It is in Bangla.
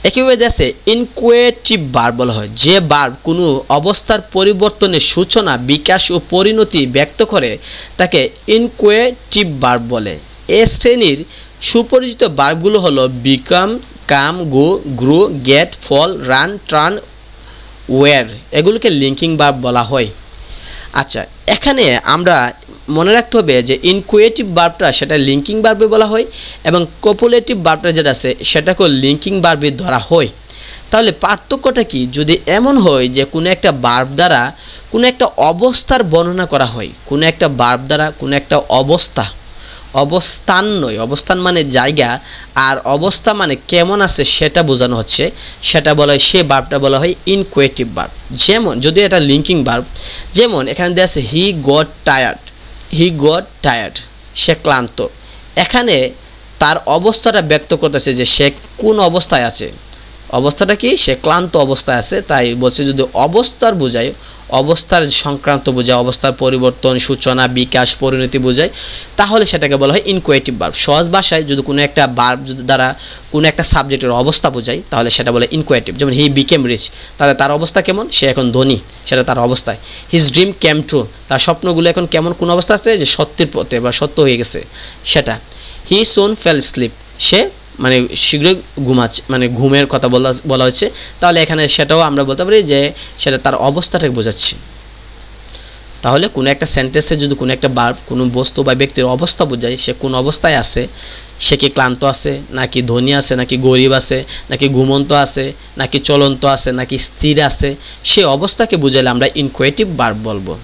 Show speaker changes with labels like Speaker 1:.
Speaker 1: একইভাবে আছে ইনকুয়েটিভ ভার্ব বলা হয়, যে ভার্ব কোনো অবস্থার পরিবর্তনের সূচনা, বিকাশ ও পরিণতি ব্যক্ত করে তাকে ইনকুয়েটিভ ভার্ব বলে। এ শ্রেণীর সুপরিচিত ভার্বগুলো হলো বিকাম, কাম, গো, গ্রো, গেট, ফল, রান, টার্ন, ওয়্যার। এগুলোকে লিঙ্কিং ভার্ব বলা হয়। আচ্ছা, এখানে আমরা মনে রাখতে হবে যে ইনকুয়েটিভ ভার্বটা সেটা লিঙ্কিং ভার্বে বলা হয় এবং কপুলেটিভ ভার্বটা যেটা আছে সেটাকেও লিঙ্কিং ভার্বে ধরা হয়। তাহলে পার্থক্যটা কি? যদি এমন হয় যে কোনো একটা ভার্ব দ্বারা কোনো একটা অবস্থার বর্ণনা করা হয়, কোনো একটা ভার্ব দ্বারা কোনো একটা অবস্থা, অবস্থান নয়, অবস্থান মানে জায়গা, আর অবস্থা মানে কেমন আছে সেটা বোঝানো হচ্ছে, সেটা বলা হয়, সে ভার্বটা বলা হয় ইনকুয়েটিভ ভার্ব। যেমন যদি এটা লিঙ্কিং ভার্ব, যেমন এখানে দেওয়া আছে he got tired, he got tired, সে ক্লান্ত। এখানে তার অবস্থাটা ব্যক্ত করতেছে যে সে কোন অবস্থায় আছে, অবস্থাটা কি, সে ক্লান্ত অবস্থায় আছে। তাই বলছে যদি অবস্থার বোঝায়, অবস্থার সংক্রান্ত বোঝায়, অবস্থার পরিবর্তন, সূচনা, বিকাশ, পরিণতি বোঝায়, তাহলে সেটাকে বলা হয় ইনকুয়েটিভ ভার্ব। সহজ ভাষায় যদি কোনো একটা ভার্ব দ্বারা কোনো একটা সাবজেক্টের অবস্থা বোঝায় তাহলে সেটা বলে ইনকুয়েটিভ। যেমন হি বিকেম রিচ, তাহলে তার অবস্থা কেমন, সে এখন ধনী, সেটা তার অবস্থায়। হিজ ড্রিম ক্যাম ট্রু, তার স্বপ্নগুলো এখন কেমন, কোন অবস্থা আছে, যে সত্যের পথে বা সত্য হয়ে গেছে সেটা। হি সুন ফেল স্লিপ, সে মানে শীঘ্রই ঘুমাচ্ছে, মানে ঘুমের কথা বলা হচ্ছে, তাহলে এখানে সেটাও আমরা বলতে পারি যে সেটা তার অবস্থাটাকে বোঝাচ্ছে। তাহলে কোনো একটা সেন্টেন্সে যদি কোনো একটা ভার্ব কোনো বস্তু বা ব্যক্তির অবস্থা বোঝায়, সে কোন অবস্থায় আছে, সে কি ক্লান্ত আছে, নাকি ধনী আছে, নাকি গরিব আছে, নাকি ঘুমন্ত আছে, নাকি চলন্ত আছে, নাকি স্থির আছে, সে অবস্থাকে বুঝাইলে আমরা ইনকুয়েটিভ ভার্ব বলবো।